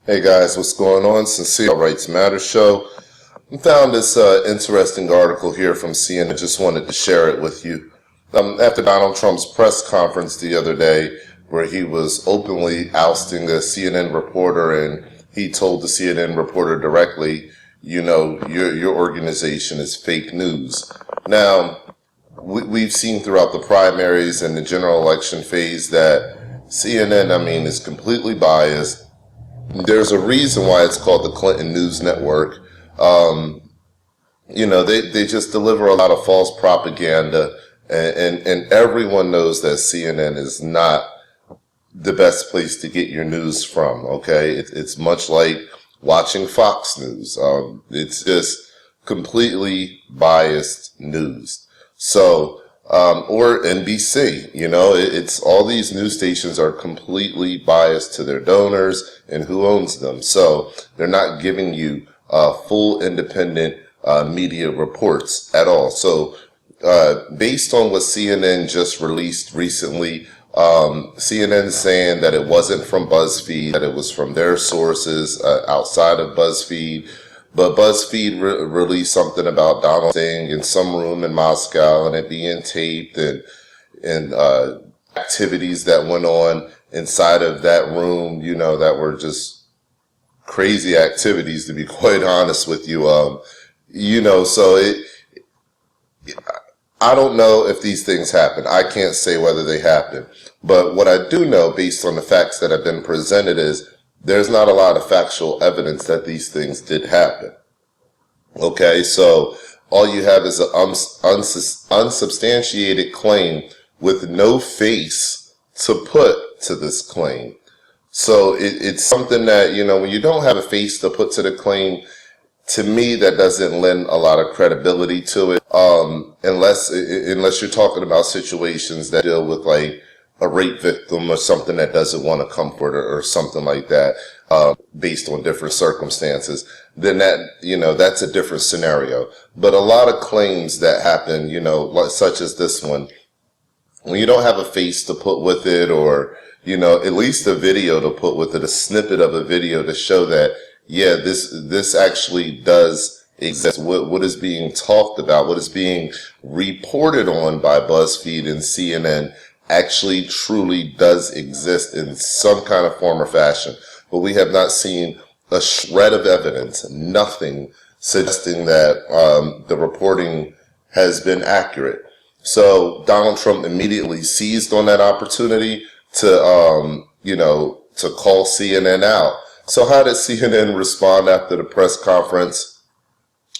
Hey guys, what's going on? Sincere Rights Matter show. I found this interesting article here from CNN. I just wanted to share it with you. After Donald Trump's press conference the other day, where he was openly ousting a CNN reporter, and he told the CNN reporter directly, you know, your organization is fake news. Now, we've seen throughout the primaries and the general election phase that CNN, is completely biased. There's a reason why it's called the Clinton News Network. They just deliver a lot of false propaganda, and everyone knows that CNN is not the best place to get your news from, okay? It's much like watching Fox News. It's just completely biased news. So, or NBC, it's all these news stations are completely biased to their donors and who owns them. So they're not giving you full independent media reports at all. So based on what CNN just released recently, CNN saying that it wasn't from BuzzFeed, that it was from their sources outside of BuzzFeed. But BuzzFeed released something about Donald staying in some room in Moscow and it being taped, and activities that went on inside of that room, that were just crazy activities, to be quite honest with you. So I don't know if these things happen. I can't say whether they happen. But what I do know, based on the facts that have been presented, is there's not a lot of factual evidence that these things did happen. Okay, so all you have is an unsubstantiated claim with no face to put to this claim. So it's something that, when you don't have a face to put to the claim, to me, that doesn't lend a lot of credibility to it, unless you're talking about situations that deal with like a rape victim or something that doesn't want to come forward or something like that, based on different circumstances, then that's a different scenario. But a lot of claims that happen, such as this one, when you don't have a face to put with it, or, at least a video to put with it, a snippet of a video to show that, yeah, this actually does exist. What is being talked about, what is being reported on by BuzzFeed and CNN actually truly does exist in some kind of form or fashion. But we have not seen a shred of evidence, nothing suggesting that the reporting has been accurate. So Donald Trump immediately seized on that opportunity to call CNN out. So how did CNN respond after the press conference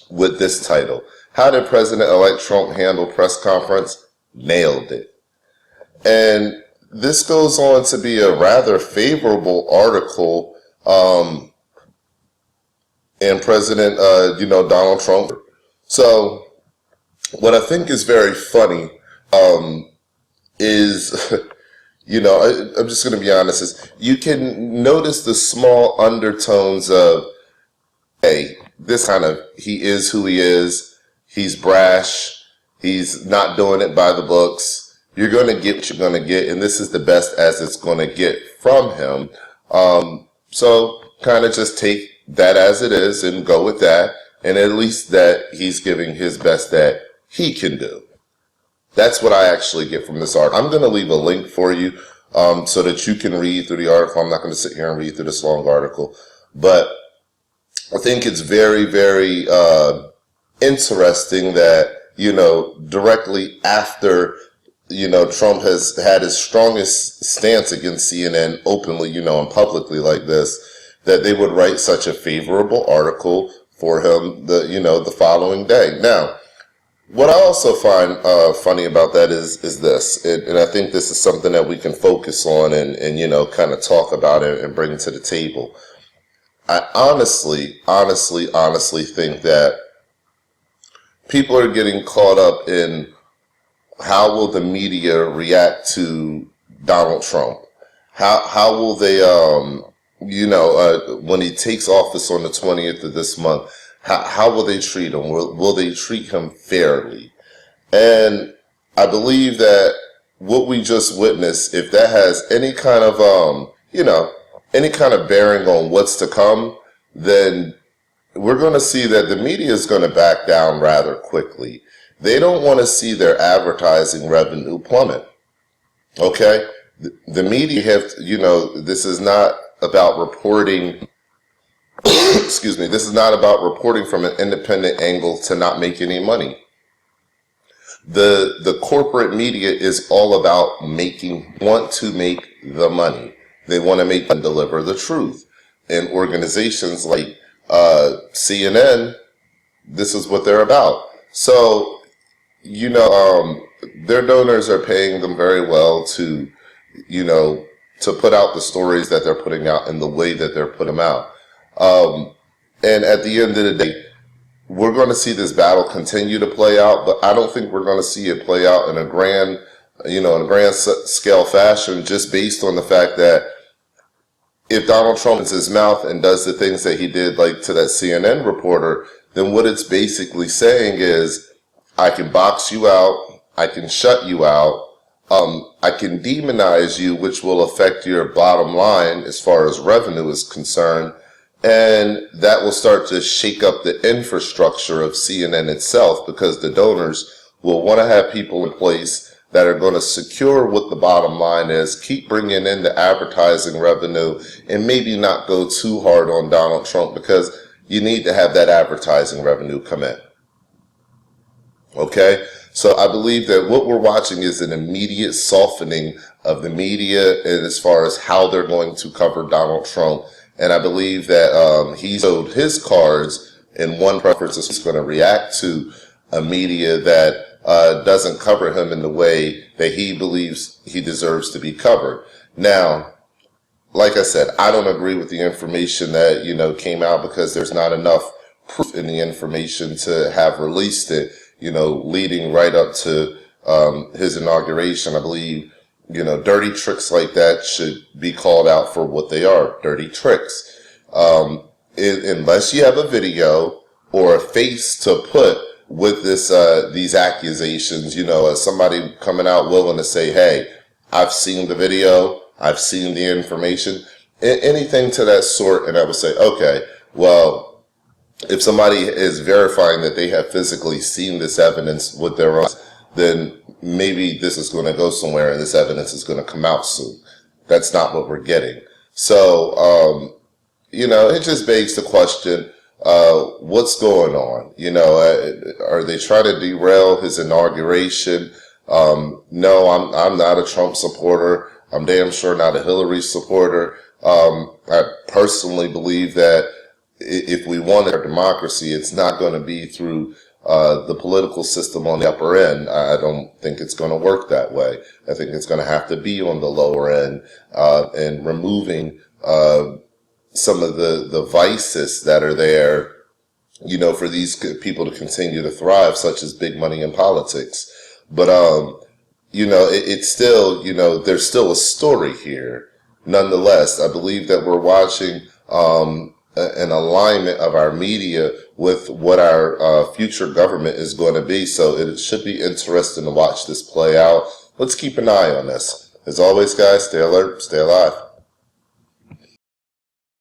with this title? How did President-elect Trump handle press conference? Nailed it. And this goes on to be a rather favorable article in President, Donald Trump. So what I think is very funny is, I'm just going to be honest, is you can notice the small undertones of, hey, this kind of, he is who he is, he's brash, he's not doing it by the books. You're going to get what you're going to get, and this is the best as it's going to get from him. So kind of just take that as it is and go with that, and at least that he's giving his best that he can do. That's what I actually get from this article. I'm going to leave a link for you so that you can read through the article. I'm not going to sit here and read through this long article, but I think it's very, very interesting that, directly after Trump has had his strongest stance against CNN openly, and publicly like this, that they would write such a favorable article for him the following day. Now, what I also find funny about that is this, and I think this is something that we can focus on and kind of talk about it and bring to the table. I honestly think that people are getting caught up in how will the media react to Donald Trump? How will they, when he takes office on the 20th of this month, how will they treat him? Will they treat him fairly? And I believe that what we just witnessed, if that has any kind of, any kind of bearing on what's to come, then we're going to see that the media is going to back down rather quickly. They don't want to see their advertising revenue plummet. Okay? The media have, this is not about reporting, excuse me, this is not about reporting from an independent angle to not make any money. The corporate media is all about want to make the money. They want to make and deliver the truth. And organizations like CNN, this is what they're about. So, their donors are paying them very well to put out the stories that they're putting out in the way that they're putting them out. And at the end of the day, we're going to see this battle continue to play out, but I don't think we're going to see it play out in a grand scale fashion, just based on the fact that if Donald Trump opens his mouth and does the things that he did, like to that CNN reporter, then what it's basically saying is, I can box you out, I can shut you out, I can demonize you, which will affect your bottom line as far as revenue is concerned, and that will start to shake up the infrastructure of CNN itself, because the donors will want to have people in place that are going to secure what the bottom line is, keep bringing in the advertising revenue, and maybe not go too hard on Donald Trump, because you need to have that advertising revenue come in. Okay? So I believe that what we're watching is an immediate softening of the media as far as how they're going to cover Donald Trump. And I believe that he showed his cards in one preference is he's going to react to a media that doesn't cover him in the way that he believes he deserves to be covered. Now, like I said, I don't agree with the information that, came out, because there's not enough proof in the information to have released it, leading right up to his inauguration. I believe, dirty tricks like that should be called out for what they are, dirty tricks. Unless you have a video or a face to put with these accusations, as somebody coming out willing to say, hey, I've seen the video, I've seen the information, anything to that sort, and I would say, okay, well, if somebody is verifying that they have physically seen this evidence with their own, then maybe this is going to go somewhere and this evidence is going to come out soon. That's not what we're getting. So, it just begs the question, what's going on? Are they trying to derail his inauguration? No, I'm not a Trump supporter. I'm damn sure not a Hillary supporter. I personally believe that if we want our democracy, it's not going to be through the political system on the upper end. I don't think it's going to work that way. I think it's going to have to be on the lower end, and removing some of the vices that are there, for these people to continue to thrive, such as big money in politics. But, it's still, there's still a story here. Nonetheless, I believe that we're watching an alignment of our media with what our future government is going to be. So it should be interesting to watch this play out. Let's keep an eye on this. As always, guys, stay alert, stay alive.